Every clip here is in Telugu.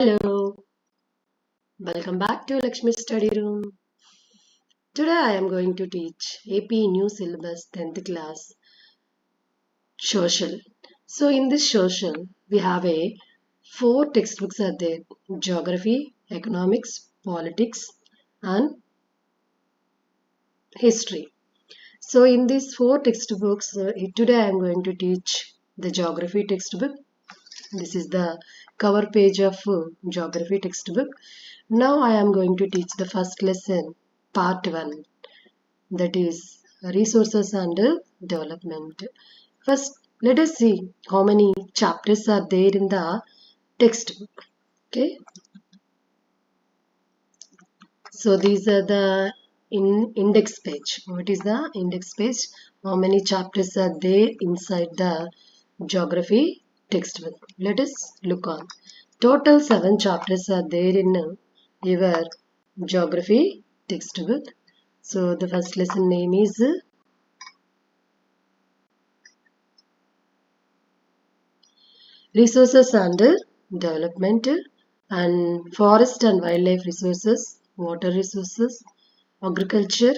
Hello, welcome back to Lakshmi Study Room. Today I am going to teach AP New Syllabus 10th class Social. So in this social, we have four textbooks are there: Geography, Economics, Politics, and History. So in these four textbooks, today I am going to teach the Geography textbook. This is the cover page of Geography textbook. Now I am going to teach the first lesson, part 1, that is resources and development. First, let us see how many chapters are there in the textbook. Okay, so these are the index page. What is the index page? How many chapters are there inside the geography textbook? Let us look on. Total 7 chapters are there in your geography textbook. So the first lesson name is resources and development, and forest and wildlife resources, water resources, agriculture,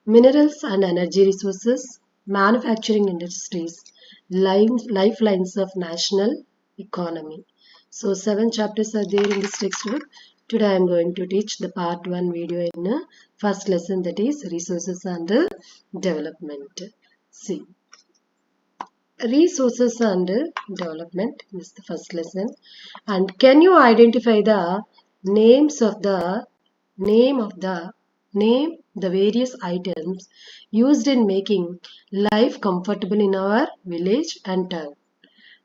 minerals and energy resources, manufacturing industries, lifelines of national economy. So 7 chapters are there in this textbook. Today I am going to teach the part 1 video in first lesson, that is resources and development. See, resources and development is the first lesson. And can you identify the names of the name the various items used in making life comfortable in our village and town?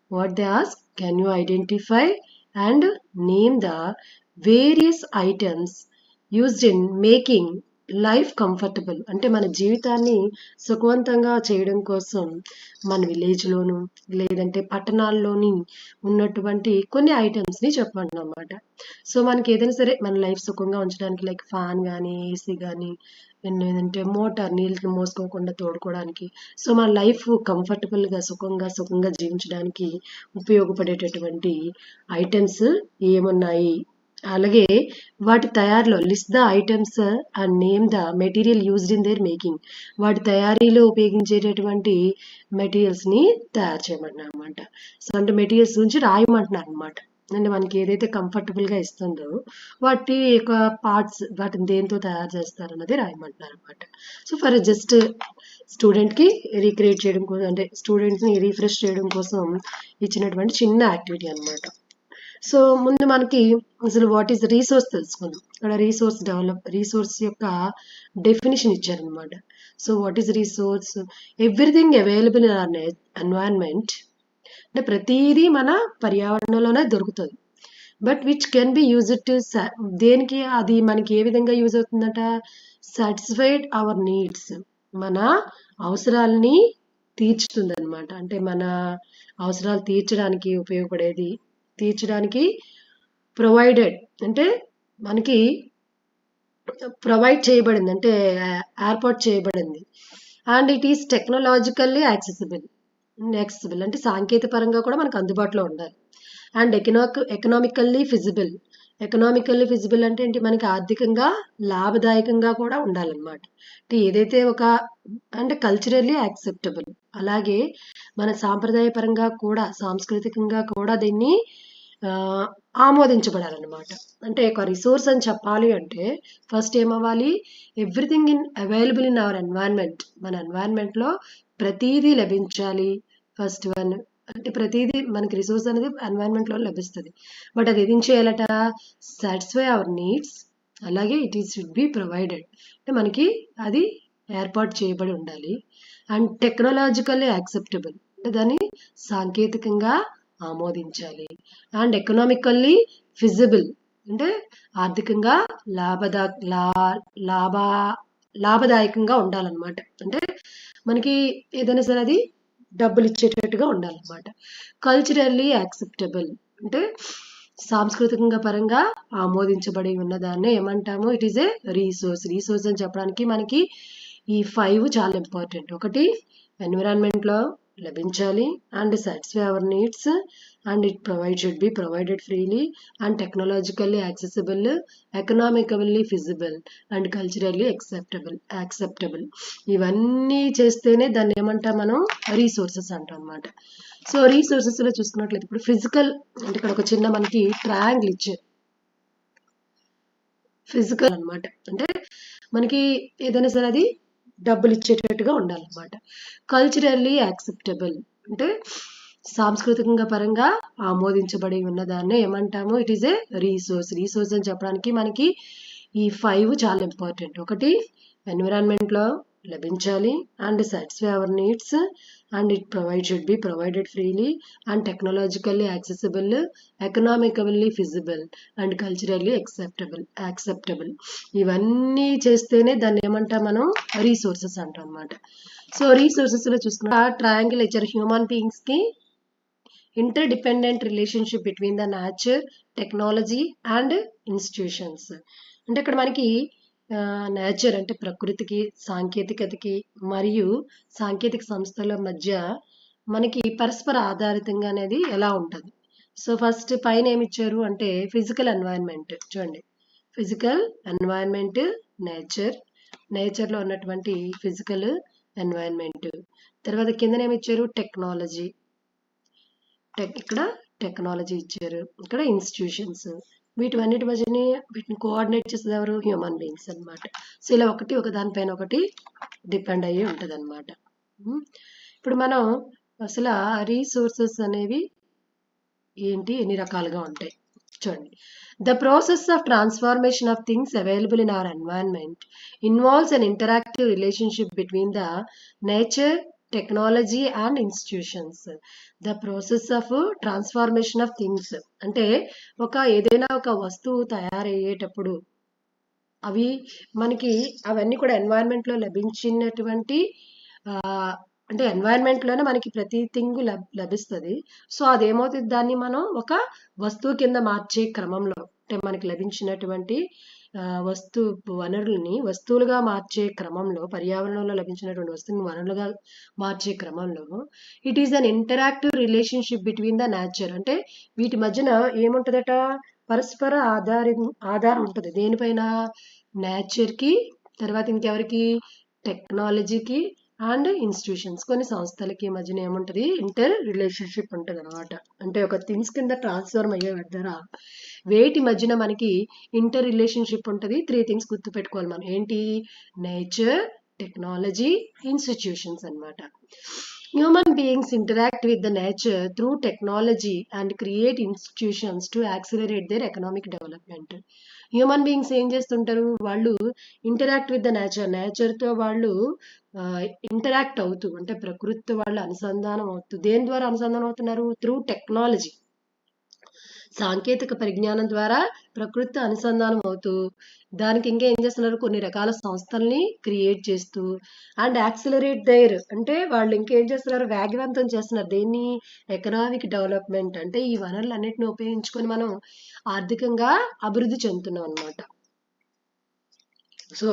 What they ask, can you identify and name the various items used in making life comfortable, అంటే మన జీవితాన్ని సుఖవంతంగా చేయడం కోసం మన విలేజ్లోను లేదంటే పట్టణాల్లోని ఉన్నటువంటి కొన్ని ఐటమ్స్ని చెప్పండి అన్నమాట. సో మనకి ఏదైనా సరే మన లైఫ్ సుఖంగా ఉంచడానికి, లైక్ ఫ్యాన్ కానీ ఏసీ కానీ, లేదంటే మోటార్ నీళ్ళు మోసుకోకుండా తోడుకోవడానికి, సో మన లైఫ్ కంఫర్టబుల్గా సుఖంగా జీవించడానికి ఉపయోగపడేటటువంటి ఐటమ్స్ ఏమున్నాయి, అలాగే వాటి తయారీలో list the items and name the material used in there making, వాటి తయారీలో ఉపయోగించేటటువంటి మెటీరియల్స్ని తయారు చేయమంటున్నారు అనమాట. సో అంటే మెటీరియల్స్ గురించి రాయమంటున్నారు అనమాట. అంటే మనకి ఏదైతే కంఫర్టబుల్గా ఇస్తుందో వాటి యొక్క పార్ట్స్, వాటిని దేంతో తయారు చేస్తారు అన్నది రాయమంటున్నారు అనమాట. సో ఫర్ జస్ట్ స్టూడెంట్కి రీక్రియేట్ చేయడం కోసం, అంటే స్టూడెంట్స్ని రీఫ్రెష్ చేయడం కోసం ఇచ్చినటువంటి చిన్న యాక్టివిటీ అనమాట. సో ముందు మనకి అసలు వాట్ ఈస్ రీసోర్స్ తెలుసుకుందాం. ఇక్కడ రీసోర్స్ యొక్క డెఫినేషన్ ఇచ్చారనమాట. So what is resource? Everything available in our environment, అంటే ప్రతిదీ మన పర్యావరణంలోనే దొరుకుతుంది. But which can be used to, దేనికి అది మనకి ఏ విధంగా యూజ్ అవుతుందట? సాటిస్ఫైడ్ అవర్ నీడ్స్, మన అవసరాలని తీర్చుతుంది అనమాట. అంటే మన అవసరాలు తీర్చడానికి ప్రొవైడెడ్, అంటే మనకి ప్రొవైడ్ చేయబడింది, అంటే ఏర్పాటు చేయబడింది. And it is technologically accessible అంటే సాంకేతిక పరంగా కూడా మనకు అందుబాటులో ఉండాలి. అండ్ ఎకనామికల్లీ ఫిజిబుల్ అంటే ఏంటి? మనకి ఆర్థికంగా లాభదాయకంగా కూడా ఉండాలన్నమాట. అంటే ఏదైతే అంటే కల్చరల్లీ యాక్సెప్టబుల్, అలాగే మన సాంప్రదాయపరంగా కూడా సాంస్కృతికంగా కూడా దీన్ని ఆమోదించబడాలన్నమాట. అంటే ఒక రిసోర్స్ అని చెప్పాలి అంటే ఫస్ట్ ఏమవ్వాలి? Everything available in our environment, మన ఎన్వైరన్మెంట్లో ప్రతీదీ లభించాలి. ఫస్ట్ వన్ అంటే ప్రతిదీ మనకి రిసోర్స్ అనేది ఎన్వైరన్మెంట్లో లభిస్తుంది. బట్ అది ఏం చేయాలట? సాటిస్ఫై అవర్ నీడ్స్, అలాగే it is should be provided, అంటే మనకి అది ఏర్పాటు చేయబడి ఉండాలి. అండ్ టెక్నాలజికల్లీ యాక్సెప్టబుల్, అంటే దాన్ని సాంకేతికంగా ఆమోదించాలి. అండ్ ఎకనామికల్లీ ఫిజిబుల్, అంటే ఆర్థికంగా లాభదాయకంగా ఉండాలన్నమాట. అంటే మనకి ఏదైనా సరే అది డబ్బులు ఇచ్చేటట్టుగా ఉండాలన్నమాట. కల్చరల్లీ యాక్సెప్టబుల్, అంటే సాంస్కృతికంగా పరంగా ఆమోదించబడి ఉన్నదాన్ని ఏమంటాము? ఇట్ ఈస్ ఏ రీసోర్స్ అని చెప్పడానికి మనకి ఈ 5 చాలా ఇంపార్టెంట్. ఒకటి ఎన్విరాన్మెంట్లో లభించాలి and satisfy our needs and should be provided freely and technologically accessible, economically feasible and culturally acceptable. ఇవన్నీ చేస్తేనే దాన్ని ఏమంటాం మనం? రీసోర్సెస్ అంటాం అనమాట. సో రీసోర్సెస్ లో చూసుకున్నట్లయితే ఇప్పుడు ఫిజికల్ అంటే ఇక్కడ ఒక చిన్న మనకి ట్రయాంగిల్ ఇచ్చారు. ఫిజికల్ అన్నమాట అంటే మనకి ఏదైనా సరే అది డబ్బులు ఇచ్చేటట్టుగా ఉండాలన్నమాట. కల్చరల్లీ యాక్సెప్టబుల్ అంటే సాంస్కృతికంగా పరంగా ఆమోదించబడి ఉన్నదాన్ని ఏమంటాము? ఇట్ ఈస్ ఏ రీసోర్స్ అని చెప్పడానికి మనకి ఈ 5 చాలా ఇంపార్టెంట్. ఒకటి, ఎన్విరాన్మెంట్ లో లభించాలి and satisfy our needs and should be provided freely and technologically accessible, economically feasible and culturally acceptable. ఇవన్నీ చేస్తేనే దాన్ని ఏమంటాం మనం? రీసోర్సెస్ అంటాం అనమాట. సో రీసోర్సెస్ లో చూసుకున్న ట్రయాంగిల్ ఇచ్చారు. హ్యూమన్ బీయింగ్స్ కి interdependent relationship between the nature, technology and institutions. అంటే ఇక్కడ మనకి నేచర్ అంటే ప్రకృతికి, సాంకేతికతకి మరియు సాంకేతిక సంస్థల మధ్య మనకి పరస్పర ఆధారితంగా అనేది ఎలా ఉంటుంది. సో ఫస్ట్ పైన ఏమి ఇచ్చారు అంటే ఫిజికల్ ఎన్వైరన్మెంట్. చూడండి, ఫిజికల్ ఎన్వైరన్మెంట్ నేచర్ లో ఉన్నటువంటి ఫిజికల్ ఎన్వైరన్మెంట్. తర్వాత కిందనేమి ఇచ్చారు? టెక్నాలజీ. ఇక్కడ టెక్నాలజీ ఇచ్చారు. ఇక్కడ ఇన్స్టిట్యూషన్స్. వీటివన్నిటి మధ్యని వీటిని కోఆర్డినేట్ చేసేది ఎవరు? హ్యూమన్ బీయింగ్స్ అన్నమాట. సో ఇలా ఒక దానిపైన ఒకటి డిపెండ్ అయ్యి ఉంటుంది అనమాట. ఇప్పుడు మనం అసలు రీసోర్సెస్ అనేవి ఏంటి, ఎన్ని రకాలుగా ఉంటాయి చూడండి. The process of transformation of things available in our environment involves an interactive relationship between the nature, technology and institutions. The process of transformation of things అంటే ఏదైనా ఒక వస్తువు తయారయ్యేటప్పుడు అవి మనకి అవన్నీ కూడా ఎన్వైరన్మెంట్ లో లభించినటువంటి అంటే ఎన్వైరన్మెంట్ లోనే మనకి ప్రతి థింగ్ లభిస్తుంది. సో అదేమవుతుంది, దాన్ని మనం ఒక వస్తువు కింద మార్చే క్రమంలో అంటే మనకి లభించినటువంటి వనరుల్ని వస్తువులుగా మార్చే క్రమంలో, పర్యావరణంలో లభించినటువంటి వస్తువుని వనరులుగా మార్చే క్రమంలో it is an interactive relationship between the nature. అంటే వీటి మధ్యన ఏముంటదట? పరస్పర ఆధారం ఉంటుంది. దేనిపైన? నేచర్ కి, తర్వాత ఇంకెవరికి? టెక్నాలజీకి అండ్ ఇన్స్టిట్యూషన్స్, కొన్ని సంస్థలకి మధ్యన ఏముంటది? ఇంటర్ రిలేషన్షిప్ ఉంటుంది అనమాట. అంటే ఒక థింగ్స్ కింద ట్రాన్స్ఫార్మ్ అయ్యే ద్వారా వేటి మధ్యన మనకి ఇంటర్ రిలేషన్షిప్ ఉంటుంది. 3 థింగ్స్ గుర్తుపెట్టుకోవాలి మనం. ఏంటి? నేచర్, టెక్నాలజీ, ఇన్స్టిట్యూషన్స్ అన్నమాట. Human beings interact with the nature through technology and create institutions to accelerate their economic development. Human beings ఏం చేస్తుంటారు? వాళ్ళు ఇంటరాక్ట్ విత్ ద నేచర్ తో వాళ్ళు ఇంటరాక్ట్ అవుతూ అంటే ప్రకృతితో వాళ్ళు అనుసంధానం అవుతూ. దేని ద్వారా అనుసంధానం అవుతున్నారు? త్రూ టెక్నాలజీ, సాంకేతిక పరిజ్ఞానం ద్వారా ప్రకృతి అనుసంధానం అవుతూ దానికి ఇంకా ఏం చేస్తున్నారు? కొన్ని రకాల సంస్థల్ని క్రియేట్ చేస్తూ అండ్ యాక్సిలరేట్ దైర్ అంటే వాళ్ళు ఇంకేం చేస్తున్నారు? వేగవంతం చేస్తున్నారు. దేన్ని? Economic development. అంటే ఈ వనరులు అన్నిటిని ఉపయోగించుకొని మనం ఆర్థికంగా అభివృద్ధి చెందుతున్నాం అనమాట. సో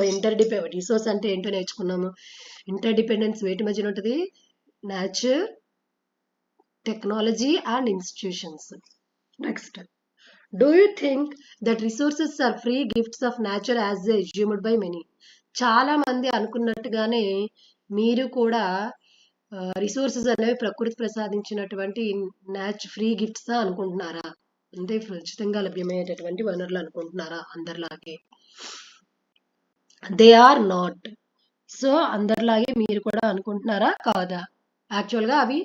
రిసోర్స్ అంటే ఏంటో నేర్చుకున్నాము. ఇంటర్డిపెండెన్స్ వేటి మధ్యన ఉంటుంది? Nature, technology and institutions. Next, do you think that resources are free gifts of nature as assumed by many? చాలా మంది అనుకున్నట్టుగానే మీరు కూడా రిసోర్సెస్ అనేవి ప్రకృతి ప్రసాదించినటువంటి ఫ్రీ గిఫ్ట్స్ అనుకుంటున్నారా? అంటే ఉచితంగా లభ్యమయ్యేటటువంటి వనరులు అనుకుంటున్నారా అందరిలాగే? They are not. సో అందరిలాగే మీరు కూడా అనుకుంటున్నారా? కాదా? యాక్చువల్గా అవి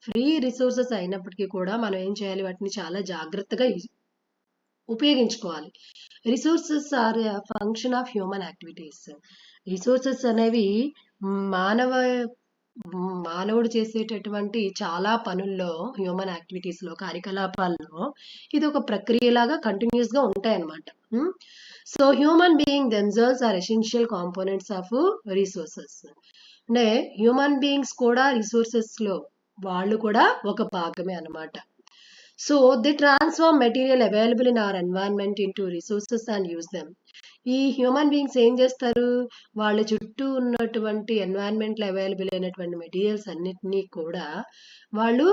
ఫ్రీ రిసోర్సెస్ అయినప్పటికీ కూడా మనం ఏం చేయాలి? వాటిని చాలా జాగ్రత్తగా ఉపయోగించుకోవాలి. Resources are function of human activities. Resources అనేవి మానవుడు చేసేటటువంటి చాలా పనుల్లో, హ్యూమన్ యాక్టివిటీస్ లో, కార్యకలాపాల్లో ఇది ఒక ప్రక్రియలాగా కంటిన్యూస్ గా ఉంటాయి అన్నమాట. So human being themselves are essential components of resources. అంటే హ్యూమన్ బీయింగ్స్ కూడా రిసోర్సెస్ లో వాళ్ళు కూడా ఒక భాగమే అన్నమాట. So they transform material available in our environment into resources and use them. ఈ హ్యూమన్ బీయింగ్స్ ఏం చేస్తారు, వాళ్ళ చుట్టూ ఉన్నటువంటి ఎన్వైరన్మెంట్లో అవైలబుల్ అయినటువంటి మెటీరియల్స్ అన్నిటినీ కూడా వాళ్ళు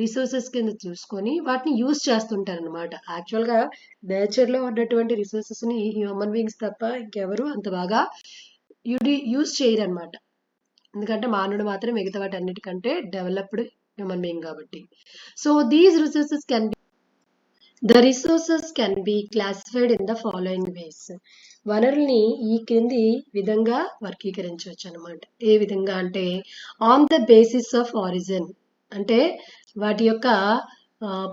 రిసోర్సెస్ కింద చూసుకొని వాటిని యూజ్ చేస్తుంటారు అనమాట. యాక్చువల్గా నేచర్లో ఉన్నటువంటి రిసోర్సెస్ని హ్యూమన్ బీయింగ్స్ తప్ప ఇంకెవరు అంత బాగా యూజ్ చేయరు అనమాట. ఎందుకంటే మానవుడు మాత్రం మిగతా వాటి అన్నిటికంటే డెవలప్డ్ హ్యూమన్ బీయింగ్ కాబట్టి. So these resources can be classified in the following ways. వనరుల్ని ఈ క్రింది విధంగా వర్గీకరించవచ్చు అనమాట. ఏ విధంగా అంటే on the basis of origin, అంటే వాటి యొక్క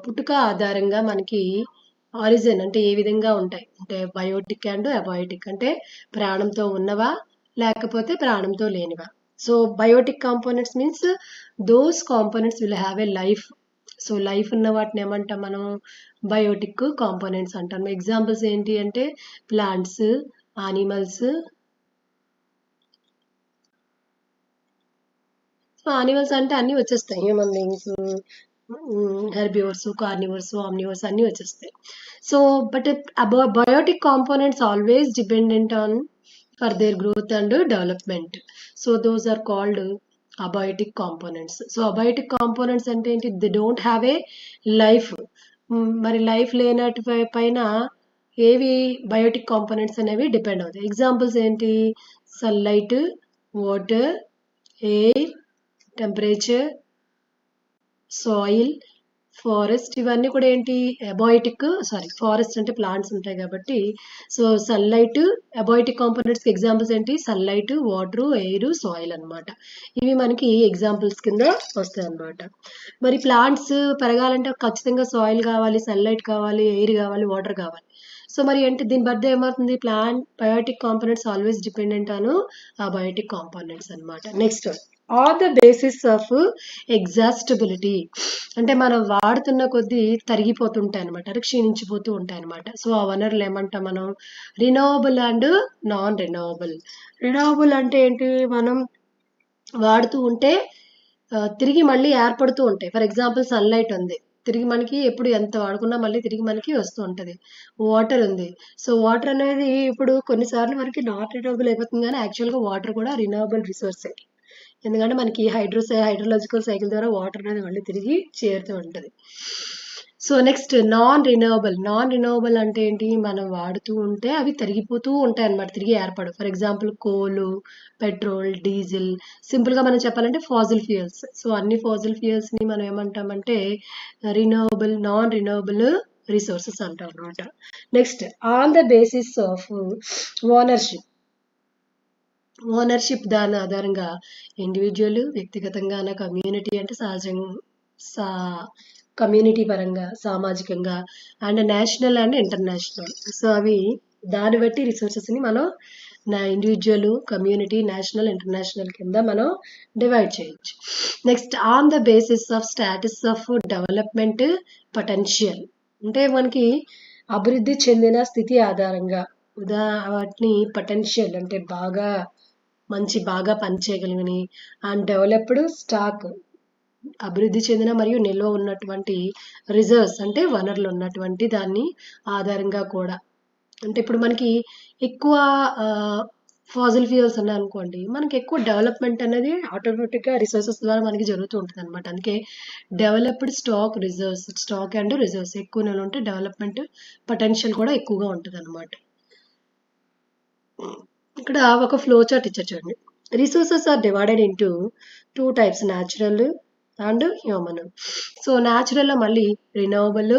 పుట్టుక ఆధారంగా మనకి ఆరిజిన్ అంటే ఏ విధంగా ఉంటాయి అంటే బయోటిక్ అండ్ అబయోటిక్, అంటే ప్రాణంతో ఉన్నవా లేకపోతే ప్రాణంతో లేనివా. So biotic components means those components will have a life. So life ఉన్న వాటిని ఏమంటాం మనం, బయోటిక్ కాంపోనెంట్స్ అంటాం. ఎగ్జాంపుల్స్ ఏంటి అంటే ప్లాంట్స్, యానిమల్స్. సో యానిమల్స్ అంటే అన్నీ వచ్చేస్తాయి, human beings, herbivores, carnivores, omnivores అన్నీ వచ్చేస్తాయి. So but biotic components always dependent on for their growth and development. So those are called abiotic components. So abiotic components అంటే ఏంటి, they don't have a life. మరి లైఫ్ లేనటి పైన ఏవి బయోటిక్ కాంపోనెంట్స్ అనేవి డిపెండ్ అవుతాయి. ఎగ్జాంపుల్స్ ఏంటి, sunlight, water, air, temperature, soil, forest. ఇవన్నీ కూడా ఏంటి అబయోటిక్, ఫారెస్ట్ అంటే ప్లాంట్స్ ఉంటాయి కాబట్టి. సో సన్లైట్, అబయోటిక్ కాంపోనెంట్స్కి ఎగ్జాంపుల్స్ ఏంటి, సన్లైట్, వాటర్, ఎయిర్, సాయిల్ అనమాట. ఇవి మనకి ఎగ్జాంపుల్స్ కింద వస్తాయి అనమాట. మరి ప్లాంట్స్ పెరగాలంటే ఖచ్చితంగా సాయిల్ కావాలి, సన్లైట్ కావాలి, ఎయిర్ కావాలి, వాటర్ కావాలి. సో మరి అంటే దీని బట్టి ఏమవుతుంది, plant biotic components always dependent on abiotic components అనమాట. Next on the basis of exhaustibility, అంటే మనం వాడుతున్న కొద్దీ తరిగిపోతుంటాయి అనమాట, అంటే క్షీణించిపోతూ ఉంటాయి అనమాట. సో ఆ వనరులు ఏమంటాం మనం, renewable and non renewable. Renewable అంటే ఏంటి, మనం వాడుతూ ఉంటే తిరిగి మళ్ళీ ఏర్పడుతూ ఉంటాయి. ఫర్ ఎగ్జాంపుల్ సన్లైట్ ఉంది, తిరిగి మనకి ఎప్పుడు ఎంత వాడుకున్నా మళ్ళీ తిరిగి మనకి వస్తూ ఉంటుంది. వాటర్ ఉంది, సో వాటర్ అనేది ఇప్పుడు కొన్నిసార్లు మనకి నాట్ రినోవబుల్ అయిపోతుంది, కానీ యాక్చువల్గా వాటర్ కూడా రినోవబుల్ రిసోర్సే. ఎందుకంటే మనకి హైడ్రోలాజికల్ సైకిల్ ద్వారా వాటర్ అనేది మళ్ళీ తిరిగి చేరుతూ ఉంటుంది. సో నెక్స్ట్ నాన్ రినోవబుల్ అంటే ఏంటి, మనం వాడుతూ ఉంటే అవి తరిగిపోతూ ఉంటాయి అన్నమాట, తిరిగి ఏర్పడు. ఫర్ ఎగ్జాంపుల్ కోలు, పెట్రోల్, డీజిల్, సింపుల్గా మనం చెప్పాలంటే ఫాజిల్ ఫ్యూయల్స్. సో అన్ని ఫాజిల్ ఫ్యూయల్స్ని మనం ఏమంటామంటే నాన్ రినోవబుల్ రిసోర్సెస్ అంటాం అనమాట. Next on the basis of ownership దాని ఆధారంగా ఇండివిజువల్, వ్యక్తిగతంగా, కమ్యూనిటీ అంటే కమ్యూనిటీ పరంగా, సామాజికంగా, and national and international. So అవి దాన్ని బట్టి రిసోర్సెస్ని మనం ఇండివిజువల్, కమ్యూనిటీ, నేషనల్, ఇంటర్నేషనల్ కింద మనం డివైడ్ చేయొచ్చు. Next on the basis of status of development potential, అంటే మనకి అభివృద్ధి చెందిన స్థితి ఆధారంగా వాటిని పొటెన్షియల్ అంటే బాగా పనిచేయగలిగినవి, అండ్ డెవలప్డ్ స్టాక్ అభివృద్ధి చెందిన మరియు నిల్వ ఉన్నటువంటి రిజర్వ్స్ అంటే వనరులు ఉన్నటువంటి దాన్ని ఆధారంగా కూడా. అంటే ఇప్పుడు మనకి ఎక్కువ ఫాజిల్ ఫ్యూయల్స్ ఉన్నాయి అనుకోండి, మనకి ఎక్కువ డెవలప్మెంట్ అనేది ఆటోమేటిక్గా రిసోర్సెస్ ద్వారా మనకి జరుగుతూ ఉంటుంది అనమాట. అందుకే డెవలప్డ్ స్టాక్ అండ్ రిజర్వ్స్ ఎక్కువ నెల ఉంటే డెవలప్మెంట్ పొటెన్షియల్ కూడా ఎక్కువగా ఉంటుంది అనమాట. ఇక్కడ ఒక ఫ్లో చార్ట్ ఇచ్చారు చూడండి. Resources are divided into 2 types, natural and human. So న్యాచురల్లో మళ్ళీ రినోవబుల్,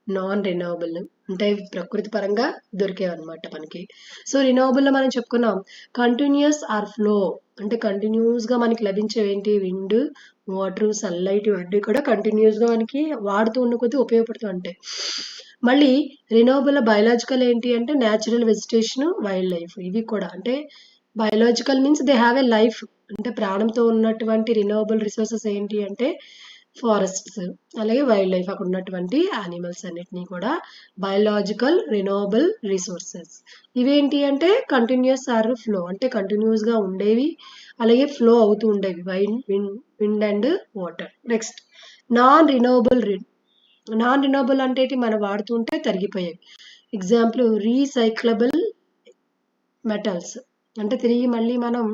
నాన్ రినోవబుల్, అంటే ప్రకృతి పరంగా దొరికేవి అనమాట మనకి. సో రినోవబుల్లో మనం చెప్పుకున్నాం కంటిన్యూస్ ఆర్ ఫ్లో, అంటే కంటిన్యూస్గా మనకి లభించేవి ఏంటి, విండ్, వాటర్, సన్లైట్, ఇవన్నీ కూడా కంటిన్యూస్గా మనకి వాడుతూ ఉన్న కొద్దీ ఉపయోగపడుతూ ఉంటాయి. మళ్ళీ రినోవబుల్ బయలాజికల్ ఏంటి అంటే న్యాచురల్, వెజిటేషన్, వైల్డ్ లైఫ్. ఇవి కూడా అంటే biological means they have a life, అంటే ప్రాణంతో ఉన్నటువంటి రినోవబుల్ రిసోర్సెస్ ఏంటి అంటే ఫారెస్ట్స్, అలాగే వైల్డ్ లైఫ్, అక్కడ ఉన్నటువంటి యానిమల్స్ అన్నిటినీ కూడా బయలాజికల్ రినోవబుల్ రిసోర్సెస్. ఇవేంటి అంటే కంటిన్యూస్ ఆర్ ఫ్లో, అంటే కంటిన్యూస్గా ఉండేవి, అలాగే ఫ్లో అవుతూ ఉండేవి, wind and water. Next non renewable non renewable అంటే మనం వాడుతుంటే తరిగిపోయేవి. ఎగ్జాంపుల్ రీసైక్లబుల్ మెటల్స్ అంటే తిరిగి మళ్ళీ మనం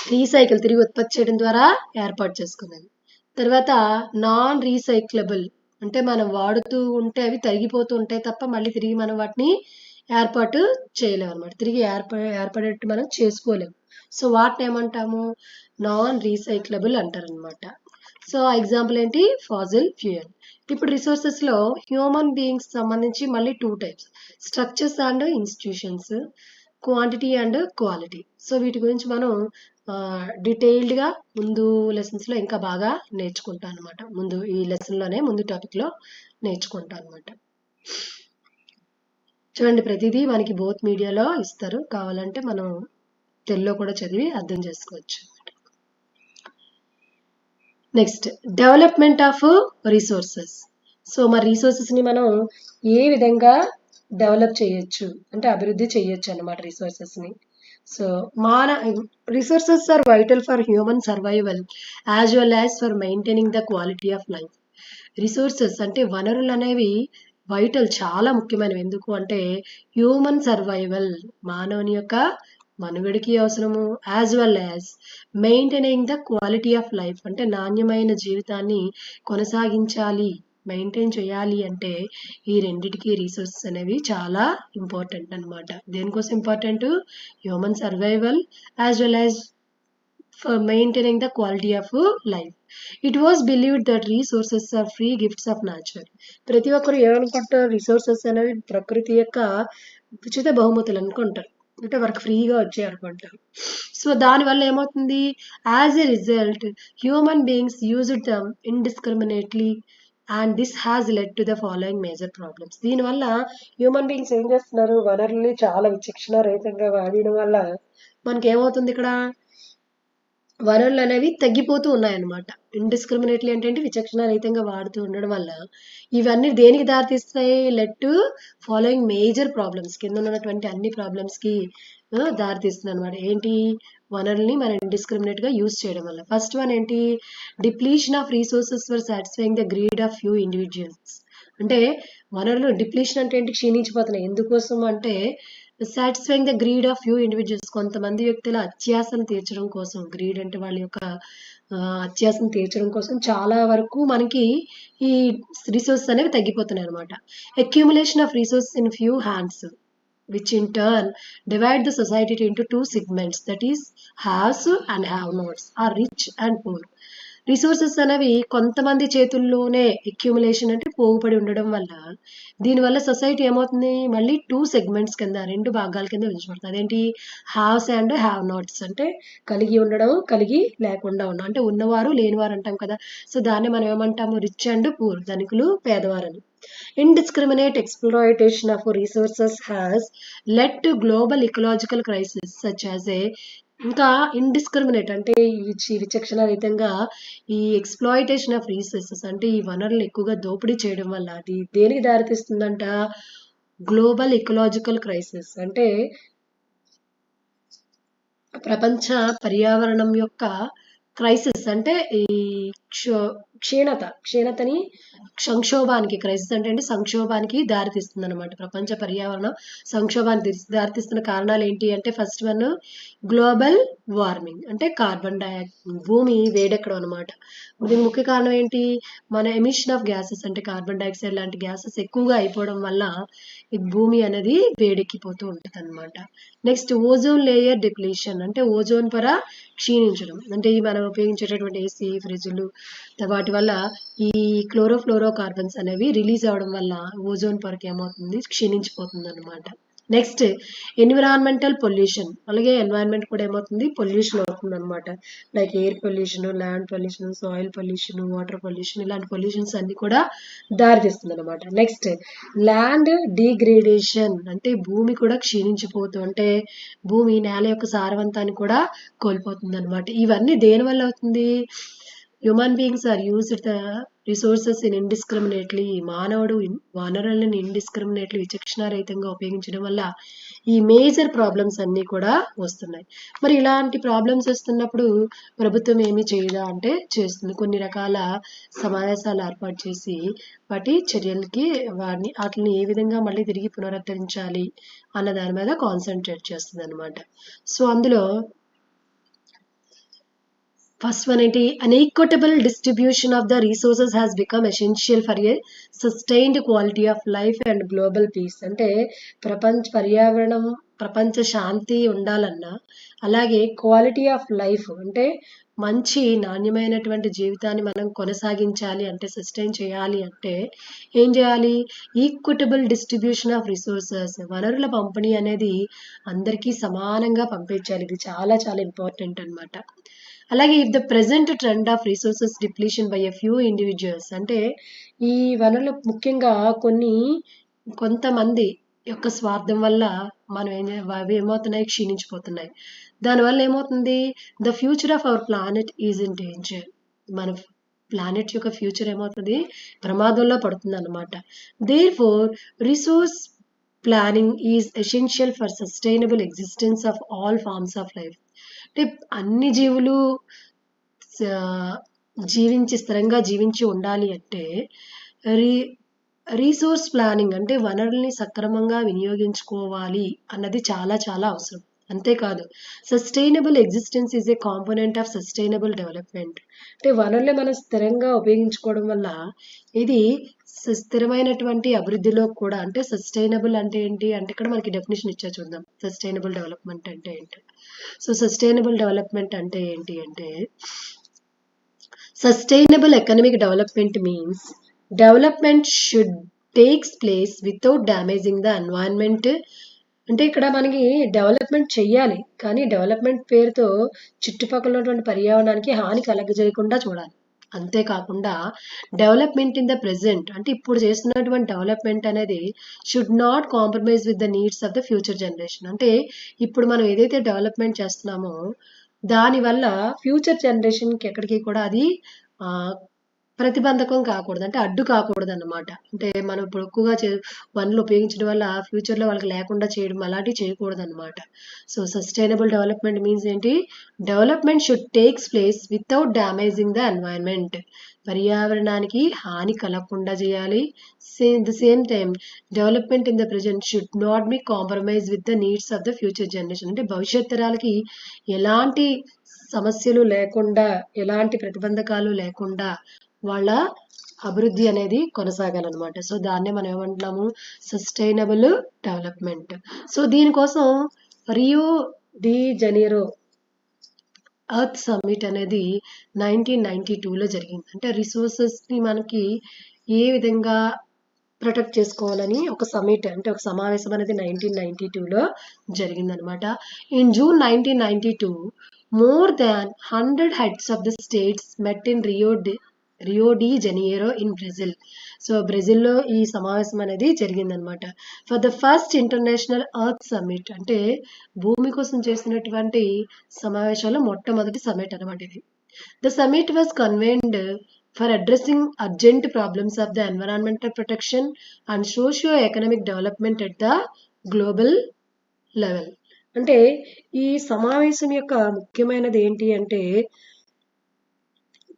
తిరిగి ఉత్పత్తి చేయడం ద్వారా ఏర్పాటు చేసుకున్నది. తర్వాత నాన్ రీసైక్లబుల్ అంటే మనం వాడుతూ ఉంటే అవి తరిగిపోతూ ఉంటాయి తప్ప మళ్ళీ తిరిగి మనం వాటిని ఏర్పాటు చేయలేము అనమాట. తిరిగి ఏర్పడేట్టు మనం చేసుకోలేము. సో వాటిని ఏమంటాము? నాన్ రీసైక్లబుల్ అంటారనమాట. సో ఎగ్జాంపుల్ ఏంటి? ఫాజిల్ ఫ్యూయల్. ఇప్పుడు రిసోర్సెస్లో హ్యూమన్ బీయింగ్స్ సంబంధించి మళ్ళీ 2 types: structures and institutions, quantity and quality. So వీటి గురించి మనం డీటెయిల్డ్గా ముందు లెసన్స్లో ఇంకా బాగా నేర్చుకుంటాం అనమాట. ఈ లెసన్లోనే ముందు టాపిక్లో నేర్చుకుంటాం అనమాట. చూడండి, ప్రతిదీ మనకి బోత్ మీడియాలో ఇస్తారు. కావాలంటే మనం తెలుగులో కూడా చదివి అర్థం చేసుకోవచ్చు. Next, development of resources. So మరి రిసోర్సెస్ని మనం ఏ విధంగా డెవలప్ చేయొచ్చు అంటే అభివృద్ధి చేయొచ్చు అన్నమాట రిసోర్సెస్ని. So resources are vital for human survival as well as for maintaining the quality of life. Resources అంటే వనరులు అనేవి వైటల్, చాలా ముఖ్యమైనవి. ఎందుకు అంటే హ్యూమన్ సర్వైవల్, మానవుని యొక్క మనుగడికి అవసరము, as well as maintaining the quality of life అంటే నాణ్యమైన జీవితాన్ని కొనసాగించాలి, మెయింటైన్ చేయాలి అంటే ఈ రెండిటికి రిసోర్సెస్ అనేవి చాలా ఇంపార్టెంట్ అనమాట. దేనికోసం important? Human survival as well as for maintaining the quality of life. It was believed that resources are free gifts of nature. ప్రతి ఒక్కరు ఏమనుకుంటారు? రిసోర్సెస్ అనేవి ప్రకృతి యొక్క ఉచిత బహుమతులు అనుకుంటారు, అంటే వర్క్ ఫ్రీగా వచ్చాయి అనుకుంటారు. సో దానివల్ల ఏమవుతుంది? As a result human beings used them indiscriminately and this has led to the following major problems. దీనివల్ల హ్యూమన్ బీయింగ్స్ ఏం చేస్తున్నారు? వనరుల్ని చాలా విచక్షణ రహితంగా వాడడం వల్ల మనకి ఏమవుతుంది? ఇక్కడ వనరులు అనేవి తగ్గిపోతూ ఉన్నాయన్నమాట. ఇండిస్క్రిమినేట్లీ అంటే ఏంటి? విచక్షణ రహితంగా వాడుతూ ఉండడం వల్ల ఇవన్నీ దేనికి దారితీస్తాయి? Led to following major problems, కింద ఉన్నటువంటి అన్ని ప్రాబ్లమ్స్కి దారితీస్తుంది అనమాట. ఏంటి? వనరుల్ని మనం ఇండిస్క్రిమినేట్ గా యూజ్ చేయడం వల్ల. ఫస్ట్ వన్ ఏంటి? Depletion of resources for satisfying the greed of few individuals. అంటే వనరులు డిప్లీషన్ అంటే ఏంటి? క్షీణించిపోతున్నాయి. ఎందుకోసం అంటే satisfying the greed of few individuals, కొంతమంది వ్యక్తుల అత్యాశను తీర్చడం కోసం. గ్రీడ్ అంటే వాళ్ళ యొక్క అత్యాశను తీర్చడం కోసం చాలా వరకు మనకి ఈ రిసోర్సెస్ అనేవి తగ్గిపోతున్నాయి అనమాట. Accumulation of resources in few hands which in turn divide the society into two segments, that is haves and have nots, or rich and poor. Resources అనేవి కొంతమంది చేతుల్లోనే అక్యూములేషన్ అంటే పోగుపడి ఉండడం వల్ల దీనివల్ల సొసైటీ ఏమవుతుంది? మళ్ళీ 2 సెగ్మెంట్స్ కింద, 2 భాగాల కింద విభజించబడుతుంది. అదేంటి? హ్యావ్స్ అండ్ హ్యావ్ నాట్స్ అంటే కలిగి ఉండడం, కలిగి లేకుండా ఉండడం. అంటే ఉన్నవారు లేనివారు అంటాం కదా. సో దాన్ని మనం ఏమంటాము? రిచ్ అండ్ పూర్, ధనికులు పేదవారని. Indiscriminate exploitation of resources has led to global ecological crisis such as ఇంకా ఇండిస్క్రిమినేట్ అంటే విచక్షణ రహితంగా ఈ ఎక్స్ప్లాయిటేషన్ ఆఫ్ రీసోర్సెస్ అంటే ఈ వనరులు ఎక్కువగా దోపిడీ చేయడం వల్ల అది దేనికి దారితీస్తుందంట? గ్లోబల్ ఎకలాజికల్ క్రైసిస్ అంటే ప్రపంచ పర్యావరణం యొక్క క్రైసిస్ అంటే ఈ క్షీణతని సంక్షోభానికి, క్రైసిస్ అంటే సంక్షోభానికి దారితీస్తుంది అనమాట. ప్రపంచ పర్యావరణం సంక్షోభానికి దారితీస్తున్న కారణాలు ఏంటి అంటే ఫస్ట్ వన్ గ్లోబల్ వార్మింగ్ అంటే కార్బన్ డైఆక్సైడ్, భూమి వేడెక్కడం అనమాట. దీని ముఖ్య కారణం ఏంటి? మన ఎమిషన్ ఆఫ్ గ్యాసెస్ అంటే కార్బన్ డైఆక్సైడ్ లాంటి గ్యాసెస్ ఎక్కువగా అయిపోవడం వల్ల ఈ భూమి అనేది వేడెక్కిపోతూ ఉంటుంది అనమాట. నెక్స్ట్ ఓజోన్ లేయర్ డిప్లీషన్ అంటే ఓజోన్ పొర క్షీణించడం. అంటే మనం ఉపయోగించేటటువంటి ఏసీ, ఫ్రిడ్జ్లు వాటి వల్ల ఈ క్లోరోఫ్లోరో కార్బన్స్ అనేవి రిలీజ్ అవడం వల్ల ఓజోన్ పొరకి ఏమవుతుంది? క్షీణించిపోతుంది అనమాట. నెక్స్ట్ ఎన్విరాన్మెంటల్ పొల్యూషన్, అలాగే ఎన్వైరన్మెంట్ కూడా ఏమవుతుంది? పొల్యూషన్ అవుతుంది అనమాట. Like air pollution, land pollution, soil pollution, water pollution, ఇలాంటి పొల్యూషన్స్ అన్ని కూడా దారితీస్తుంది అనమాట. నెక్స్ట్ ల్యాండ్ డిగ్రేడేషన్ అంటే భూమి కూడా క్షీణించిపోతూ, అంటే భూమి నేల యొక్క సారవంతాన్ని కూడా కోల్పోతుంది అనమాట. ఇవన్నీ దేని వల్ల అవుతుంది? Human beings are used the resources in indiscriminately. మానవుడు వనరులను ఇండిస్క్రిమినేట్లీ విచక్షణారహితంగా ఉపయోగించడం వల్ల ఈ మేజర్ ప్రాబ్లమ్స్ అన్నీ కూడా వస్తున్నాయి. మరి ఇలాంటి ప్రాబ్లమ్స్ వస్తున్నప్పుడు ప్రభుత్వం ఏమి చేయదా అంటే చేస్తుంది. కొన్ని రకాల సమావేశాలు ఏర్పాటు చేసి వాటి చర్యలకి వాటిని ఏ విధంగా మళ్ళీ తిరిగి పునరుద్ధరించాలి అన్న దాని మీద కాన్సన్ట్రేట్ చేస్తుంది అనమాట. సో అందులో ఫస్ట్ వన్ ఏంటి, an equitable distribution of the resources has become essential for a sustained quality of life and global peace. అంటే ప్రపంచ శాంతి ఉండాలన్నా, అలాగే క్వాలిటీ ఆఫ్ లైఫ్ అంటే మంచి నాణ్యమైనటువంటి జీవితాన్ని మనం కొనసాగించాలి అంటే, సస్టైన్ చేయాలి అంటే ఏం చేయాలి? ఈక్విటబుల్ డిస్ట్రిబ్యూషన్ ఆఫ్ రిసోర్సెస్, వనరుల పంపిణీ అనేది అందరికీ సమానంగా పంపించాలి. ఇది చాలా చాలా ఇంపార్టెంట్ అన్నమాట. అలాగే if the present trend of resources depletion by a few individuals, అంటే ఈ వనరులు ముఖ్యంగా కొంతమంది యొక్క స్వార్థం వల్ల అవి ఏమవుతున్నాయి? క్షీణించిపోతున్నాయి. దానివల్ల ఏమవుతుంది? The future of our planet is in danger. మన ప్లానెట్ యొక్క ఫ్యూచర్ ఏమవుతుంది? ప్రమాదంలో పడుతుంది అనమాట. Therefore resource planning is essential for sustainable existence of all forms of life. అంటే అన్ని జీవులు స్థిరంగా జీవించి ఉండాలి అంటే రీసోర్స్ ప్లానింగ్ అంటే వనరుల్ని సక్రమంగా వినియోగించుకోవాలి అన్నది చాలా చాలా అవసరం. అంతేకాదు sustainable existence is a component of sustainable development. అంటే వనరులు మనం స్థిరంగా ఉపయోగించుకోవడం వల్ల ఇది స్థిరమైనటువంటి అభివృద్ధిలో కూడా, అంటే సస్టైనబుల్ అంటే ఏంటి అంటే ఇక్కడ మనకి డెఫినేషన్ ఇచ్చా చూద్దాం. సస్టైనబుల్ డెవలప్మెంట్ అంటే ఏంటి? సో సస్టైనబుల్ డెవలప్మెంట్ అంటే ఏంటి అంటే, sustainable economic development means development should takes place without damaging the environment. అంటే ఇక్కడ మనకి డెవలప్మెంట్ చెయ్యాలి, కానీ డెవలప్మెంట్ పేరుతో చుట్టుపక్కల ఉన్నటువంటి పర్యావరణానికి హాని కలగజేయకుండా చూడాలి. అంతేకాకుండా డెవలప్మెంట్ ఇన్ ద ప్రెజెంట్ అంటే ఇప్పుడు చేస్తున్నటువంటి డెవలప్మెంట్ అనేది should not compromise with the needs of the future generation. అంటే ఇప్పుడు మనం ఏదైతే డెవలప్మెంట్ చేస్తున్నామో దానివల్ల ఫ్యూచర్ జనరేషన్కి ఎక్కడికి కూడా అది ప్రతిబంధకం కాకూడదు, అంటే అడ్డు కాకూడదు అన్నమాట. అంటే మనం ఇప్పుడు ఎక్కువగా వనరులు ఉపయోగించడం వల్ల ఫ్యూచర్లో వాళ్ళకి లేకుండా చేయడం అలాంటివి చేయకూడదు అనమాట. సో సస్టైనబుల్ డెవలప్మెంట్ మీన్స్ ఏంటి? Development should takes place without damaging the environment. పర్యావరణానికి హాని కలగకుండా చేయాలి. The same time development in the present should not be compromise with the needs of the future generation. అంటే భవిష్యత్ తరాలకి ఎలాంటి సమస్యలు లేకుండా, ఎలాంటి ప్రతిబంధకాలు లేకుండా వాళ్ళ అభివృద్ధి అనేది కొనసాగాలన్నమాట. సో దాన్నే మనం ఏమంటున్నాము? Sustainable development. సో దీనికోసం Rio de Janeiro earth summit అనేది 1992లో జరిగింది. అంటే రిసోర్సెస్ని మనకి ఏ విధంగా ప్రొటెక్ట్ చేసుకోవాలని ఒక సమ్మిట్, అంటే ఒక సమావేశం అనేది 1992లో జరిగిందనమాట. In June 1992 more than 100 heads of the states met in Rio de Janeiro in Brazil. So బ్రెజిల్లో ఈ సమావేశం అనేది జరిగిందనమాట. For the first international earth summit, అంటే భూమి కోసం చేసినటువంటి సమావేశాలు మొట్టమొదటి సమ్మిట్ అనమాట ఇది. The summit was convened for addressing urgent problems of the environmental protection and socio economic development at the global level. అంటే ఈ సమావేశం యొక్క ముఖ్యమైనది ఏంటి అంటే,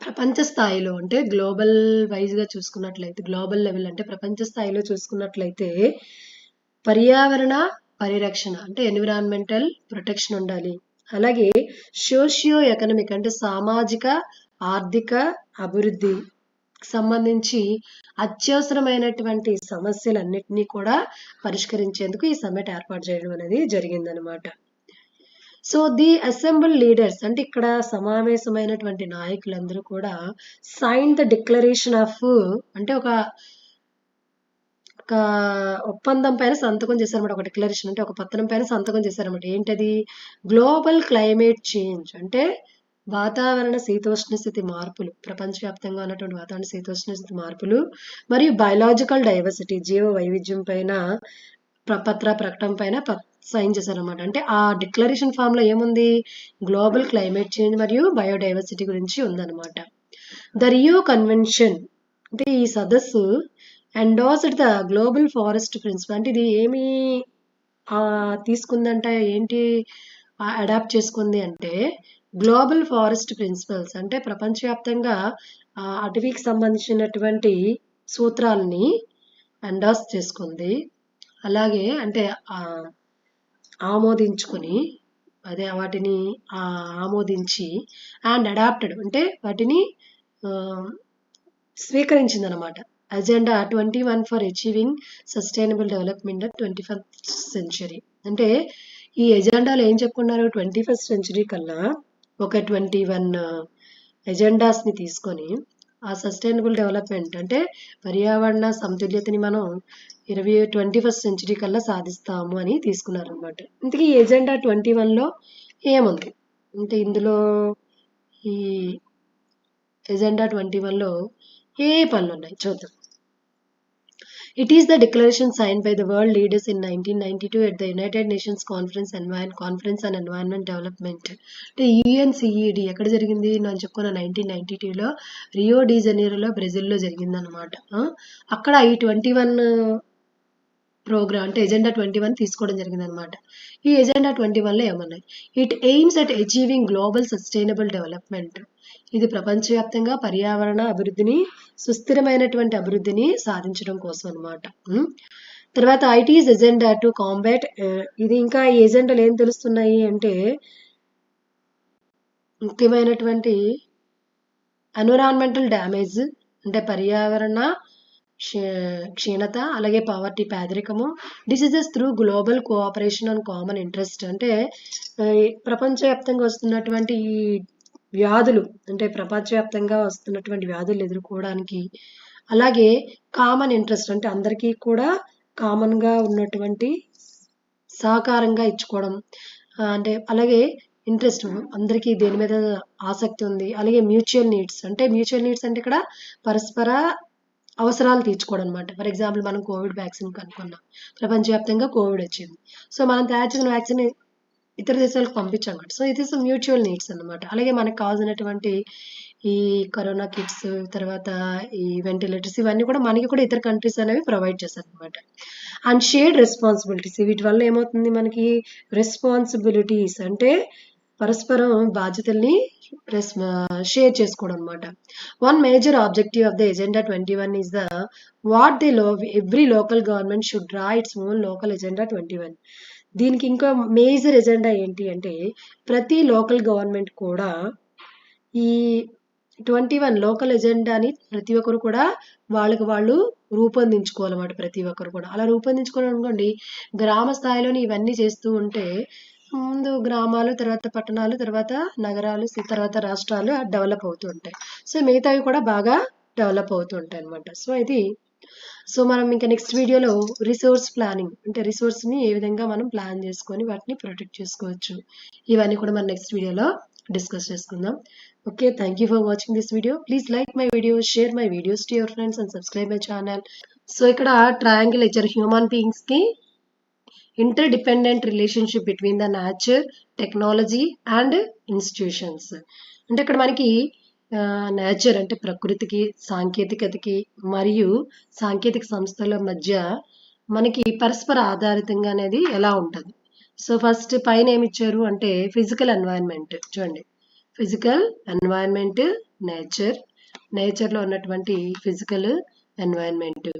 ప్రపంచ స్థాయిలో అంటే గ్లోబల్ వైజ్గా చూసుకున్నట్లయితే, గ్లోబల్ లెవెల్ అంటే ప్రపంచ స్థాయిలో చూసుకున్నట్లయితే పర్యావరణ పరిరక్షణ అంటే ఎన్విరాన్మెంటల్ ప్రొటెక్షన్ ఉండాలి. అలాగే సోషియో ఎకనామిక్ అంటే సామాజిక ఆర్థిక అభివృద్ధి సంబంధించి అత్యవసరమైనటువంటి సమస్యలన్నిటినీ కూడా పరిష్కరించేందుకు ఈ సమ్మిట్ ఏర్పాటు చేయడం అనేది జరిగిందనమాట. సో ది అసెంబుల్ లీడర్స్ అంటే ఇక్కడ సమావేశమైనటువంటి నాయకులందరూ కూడా సైన్ ద డిక్లరేషన్ ఆఫ్ అంటే ఒక ఒప్పందం పైన సంతకం చేశారన్నమాట. ఒక డిక్లరేషన్ అంటే ఒక పత్రం పైన సంతకం చేశారన్నమాట. ఏంటది? గ్లోబల్ క్లైమేట్ చేంజ్ అంటే వాతావరణ శీతోష్ణ స్థితి మార్పులు, ప్రపంచవ్యాప్తంగా ఉన్నటువంటి వాతావరణ శీతోష్ణ స్థితి మార్పులు మరియు బయలాజికల్ డైవర్సిటీ జీవ వైవిధ్యం పైన ప్రకటన పైన సైన్ చేశారనమాట. అంటే ఆ డిక్లరేషన్ ఫామ్ లో ఏముంది? గ్లోబల్ క్లైమేట్ చేంజ్ మరియు బయోడైవర్సిటీ గురించి ఉందన్నమాట. ద రియో కన్వెన్షన్ అంటే ఈ సదస్సు endorsed the global forest principal అంటే ఇది ఏమి తీసుకుందంట ఏంటి అడాప్ట్ చేసుకుంది అంటే గ్లోబల్ ఫారెస్ట్ ప్రిన్సిపల్స్ అంటే ప్రపంచవ్యాప్తంగా అటవీకి సంబంధించినటువంటి సూత్రాలని ఎండార్స్ చేసుకుంది. అలాగే అంటే ఆమోదించుకొని అదే వాటిని ఆమోదించి అండ్ అడాప్టెడ్ అంటే వాటిని స్వీకరించింది అనమాట. Agenda 21 for achieving sustainable development 21st century అంటే ఈ ఎజెండాలో ఏం చెప్పుకున్నారు 21st సెంచరీ కల్లా ఒక 21 ఎజెండాస్ని తీసుకొని ఆ సస్టైనబుల్ డెవలప్మెంట్ అంటే పర్యావరణ సమతుల్యతని మనం 21st సెంచరీ కల్లా సాధిస్తాము అని తీసుకున్నారు అనమాట. ఇంతకీ ఈ ఎజెండా 21లో ఏముంది అంటే ఇందులో ఈ ఎజెండా 21లో ఏ పనులు ఉన్నాయి చూద్దాం. It is the declaration signed by the world leaders in 1992 at the United Nations Conference on Environment Development. అంటే UNCED ఎక్కడ జరిగింది నేను చెప్పుకున్న 1992లో రియో డి జనీరోలో బ్రెజిల్లో జరిగింది అనమాట. అక్కడ ఈ 21 ప్రోగ్రామ్ అంటే ఎజెండా 21 తీసుకోవడం జరిగింది అనమాట. ఈ ఎజెండా 21లో ఏమన్నాయి it aims at achieving global sustainable development ఇది ప్రపంచవ్యాప్తంగా పర్యావరణ అభివృద్ధిని సుస్థిరమైనటువంటి అభివృద్ధిని సాధించడం కోసం అనమాట. తర్వాత ఐటీస్ ఎజెండా టు కాంబాట్ ఇది ఇంకా ఈ ఎజెండాలు ఏం తెలుస్తున్నాయి అంటే ముఖ్యమైనటువంటి ఎన్విరాన్మెంటల్ డ్యామేజ్ అంటే పర్యావరణ క్షీణత అలాగే పావర్టీ పేదరికము diseases through global cooperation and common interest అంటే ప్రపంచవ్యాప్తంగా వస్తున్నటువంటి ఈ వ్యాధులు అంటే ప్రపంచవ్యాప్తంగా వస్తున్నటువంటి వ్యాధులు ఎదుర్కోవడానికి అలాగే కామన్ ఇంట్రెస్ట్ అంటే అందరికీ కూడా కామన్గా ఉన్నటువంటి సహకారంగా ఇచ్చుకోవడం అంటే అలాగే ఇంట్రెస్ట్ అందరికీ దేని మీద ఆసక్తి ఉంది అలాగే మ్యూచువల్ నీడ్స్ అంటే ఇక్కడ పరస్పర అవసరాలు తీర్చుకోవడం అనమాట. ఫర్ ఎగ్జాంపుల్ మనం కోవిడ్ వ్యాక్సిన్ కనుక్కున్నాం ప్రపంచవ్యాప్తంగా కోవిడ్ వచ్చింది సో మనం తయారు చేసిన వ్యాక్సిన్ ఇతర దేశాలకు పంపించామన్నమాట. సో ఇది మ్యూచువల్ నీడ్స్ అనమాట. అలాగే మనకు కావాల్సినటువంటి ఈ కరోనా కిట్స్ తర్వాత ఈ వెంటిలేటర్స్ ఇవన్నీ కూడా మనకి కూడా ఇతర కంట్రీస్ అనేవి ప్రొవైడ్ చేస్తారు అనమాట. అండ్ షేర్డ్ రెస్పాన్సిబిలిటీస్ వీటి వల్ల ఏమవుతుంది మనకి రెస్పాన్సిబిలిటీస్ అంటే పరస్పరం బాధ్యతల్ని షేర్ చేసుకోవడం అనమాట. One major objective of the agenda 21 is the what the every local government should draw its own local agenda 21. దీనికి ఇంకా మేజర్ ఎజెండా ఏంటి అంటే ప్రతి లోకల్ గవర్నమెంట్ కూడా ఈ 21 లోకల్ ఎజెండాని ప్రతి ఒక్కరు కూడా వాళ్ళకి వాళ్ళు రూపొందించుకోవాలన్నమాట. ప్రతి ఒక్కరు కూడా అలా రూపొందించుకోవడం అనుకోండి గ్రామ స్థాయిలోని ఇవన్నీ చేస్తూ ఉంటే ముందు గ్రామాలు తర్వాత పట్టణాలు తర్వాత నగరాలు తర్వాత రాష్ట్రాలు డెవలప్ అవుతూ ఉంటాయి. సో మిగతావి కూడా బాగా డెవలప్ అవుతూ ఉంటాయి అనమాట. సో మనం ఇంకా నెక్స్ట్ వీడియోలో రిసోర్స్ ప్లానింగ్ అంటే రిసోర్స్ని ఏ విధంగా మనం ప్లాన్ చేసుకొని వాటిని ప్రొటెక్ట్ చేసుకోవచ్చు ఇవన్నీ కూడా మనం నెక్స్ట్ వీడియోలో డిస్కస్ చేసుకుందాం. Okay, thank you for watching this video. Please like my video, share my videos to your friends and subscribe my channel. So ఇక్కడ ట్రయాంగిల్ ఇచ్చారు human బీయింగ్స్కి interdependent relationship between the nature, technology and institutions. అంటే ఇక్కడ మనకి నేచర్ అంటే ప్రకృతికి సాంకేతికతకి మరియు సాంకేతిక సంస్థల మధ్య మనకి పరస్పర ఆధారితంగా అనేది ఎలా ఉంటుంది. సో ఫస్ట్ పైన ఏమి ఇచ్చారు అంటే ఫిజికల్ ఎన్వైరన్మెంట్ చూడండి. ఫిజికల్ ఎన్వైరన్మెంట్ నేచర్లో ఉన్నటువంటి ఫిజికల్ ఎన్వైరన్మెంట్.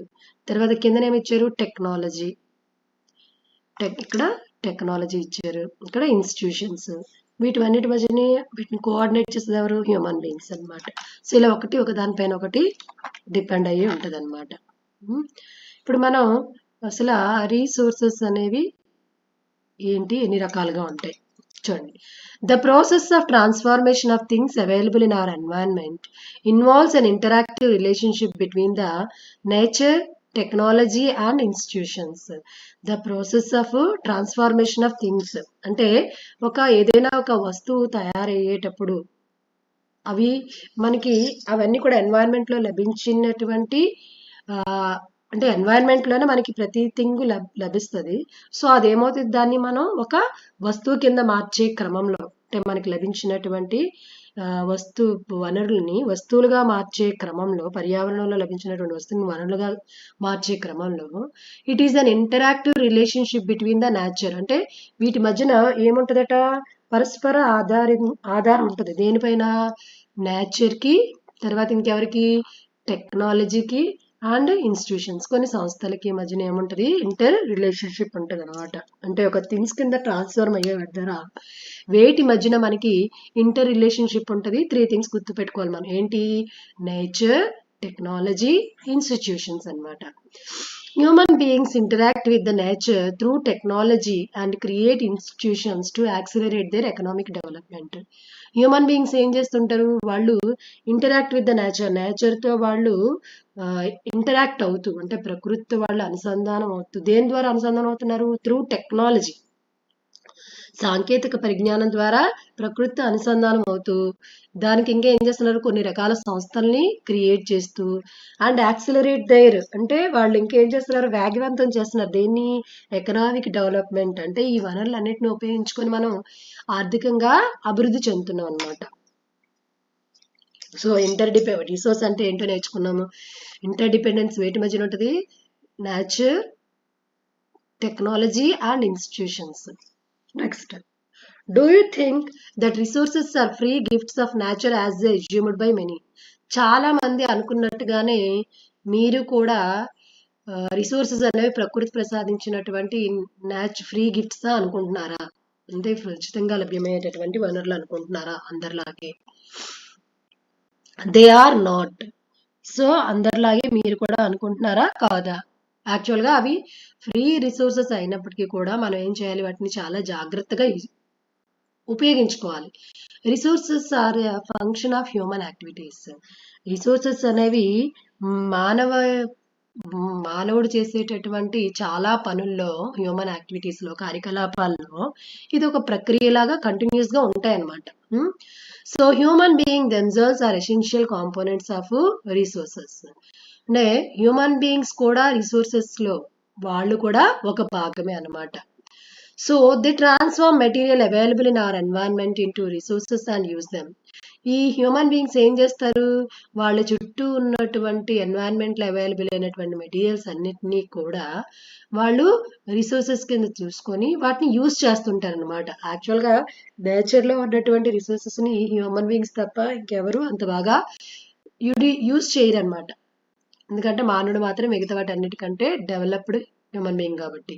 తర్వాత కింద ఏమి ఇచ్చారు టెక్నాలజీ ఇక్కడ టెక్నాలజీ ఇచ్చారు. ఇక్కడ ఇన్స్టిట్యూషన్స్ వీటివన్నిటి మధ్యని వీటిని కోఆర్డినేట్ చేసేది ఎవరు హ్యూమన్ బీయింగ్స్ అనమాట. సో ఇలా ఒకటి ఒక దానిపైన ఒకటి డిపెండ్ అయ్యి ఉంటుంది అనమాట. ఇప్పుడు మనం అసలు రీసోర్సెస్ అనేవి ఏంటి ఎన్ని రకాలుగా ఉంటాయి చూడండి. The process of transformation of things available in our environment involves an interactive relationship between the nature technology and institutions. The process of transformation of things అంటే ఏదైనా ఒక వస్తువు తయారయ్యేటప్పుడు అవి మనకి అవన్నీ కూడా ఎన్వైరన్మెంట్లో లభించినటువంటి అంటే ఎన్వైరన్మెంట్లోనే మనకి ప్రతి థింగ్ లభిస్తుంది. సో అదేమవుతుంది దాన్ని మనం ఒక వస్తువు కింద మార్చే క్రమంలో అంటే మనకి లభించినటువంటి వనరుల్ని వస్తువులుగా మార్చే క్రమంలో, పర్యావరణంలో లభించినటువంటి వస్తువుని వనరులుగా మార్చే క్రమంలో it is an interactive relationship between the nature. అంటే వీటి మధ్యన ఏముంటదట, పరస్పర ఆధారం ఉంటుంది. దేనిపైన? నేచర్కి, తర్వాత ఇంకెవరికి? టెక్నాలజీకి అండ్ ఇన్స్టిట్యూషన్స్, కొన్ని సంస్థలకి మధ్యన ఏముంటది? ఇంటర్ రిలేషన్షిప్ ఉంటుంది అనమాట. అంటే ఒక థింగ్స్ కింద ట్రాన్స్ఫార్మ్ అయ్యే దగ్గర వేటి మధ్యన మనకి ఇంటర్ రిలేషన్షిప్ ఉంటుంది. 3 థింగ్స్ గుర్తుపెట్టుకోవాలి మనం. ఏంటి? నేచర్, టెక్నాలజీ, ఇన్స్టిట్యూషన్స్ అన్నమాట. Human beings interact with the nature through technology and create institutions to accelerate their economic development. Human beings ఏం చేస్తుంటారు? వాళ్ళు ఇంటరాక్ట్ విత్ ద నేచర్తో వాళ్ళు ఇంటరాక్ట్ అవుతూ, అంటే ప్రకృతితో వాళ్ళు అనుసంధానం అవుతూ. దేని ద్వారా అనుసంధానం అవుతున్నారు? త్రూ టెక్నాలజీ, సాంకేతిక పరిజ్ఞానం ద్వారా ప్రకృతితో అనుసంధానం అవుతూ, దానికి ఇంకా ఏం చేస్తున్నారు? కొన్ని రకాల సంస్థల్ని క్రియేట్ చేస్తూ అండ్ యాక్సిలరేట్ దైర్, అంటే వాళ్ళు ఇంకేం చేస్తున్నారు? వేగవంతం చేస్తున్నారు. దేన్ని? Economic development. అంటే ఈ వనరులన్నిటిని ఉపయోగించుకొని మనం ఆర్థికంగా అభివృద్ధి చెందుతున్నాం అనమాట. సో రిసోర్స్ అంటే ఏంటో నేర్చుకున్నాము. ఇంటర్ డిపెండెన్స్ వేటి మధ్యన ఉంటుంది? Nature, technology and institutions. Next, do you think that resources are free gifts of nature as they assumed by many? చాలా మంది అనుకున్నట్టుగానే మీరు కూడా రిసోర్సెస్ అనేవి ప్రకృతి ప్రసాదించినటువంటి ఫ్రీ గిఫ్ట్స్ అనుకుంటున్నారా? అంటే ఉచితంగా లభ్యమయ్యేటటువంటి వనరులు అనుకుంటున్నారా అందరిలాగే? They are not. సో అందరిలాగే మీరు కూడా అనుకుంటున్నారా? కాదా? యాక్చువల్గా అవి ఫ్రీ రిసోర్సెస్ అయినప్పటికీ కూడా మనం ఏం చేయాలి? వాటిని చాలా జాగ్రత్తగా ఉపయోగించుకోవాలి. Resources are function of human activities. Resources అనేవి మానవుడు చేసేటటువంటి చాలా పనుల్లో, హ్యూమన్ యాక్టివిటీస్లో, కార్యకలాపాల్లో ఇది ఒక ప్రక్రియలాగా కంటిన్యూస్గా ఉంటాయన్నమాట. So human being themselves are essential components of resources. అంటే హ్యూమన్ బీయింగ్స్ కూడా రిసోర్సెస్లో వాళ్ళు కూడా ఒక భాగమే అన్నమాట. So they transform material available in our environment into resources and use them. ఈ హ్యూమన్ బీయింగ్స్ ఏం చేస్తారు? వాళ్ళ చుట్టూ ఉన్నటువంటి ఎన్వైరన్మెంట్లో అవైలబుల్ అయినటువంటి మెటీరియల్స్ అన్నిటినీ కూడా వాళ్ళు రిసోర్సెస్ కింద చూసుకొని వాటిని యూజ్ చేస్తుంటారు అనమాట. యాక్చువల్గా నేచర్లో ఉన్నటువంటి రిసోర్సెస్ని హ్యూమన్ బీయింగ్స్ తప్ప ఇంకెవరు అంత బాగా యూజ్ చేయరు అనమాట. ఎందుకంటే మానవుడు మాత్రం మిగతా వాటి అన్నిటికంటే డెవలప్డ్ హ్యూమన్ బీయింగ్ కాబట్టి.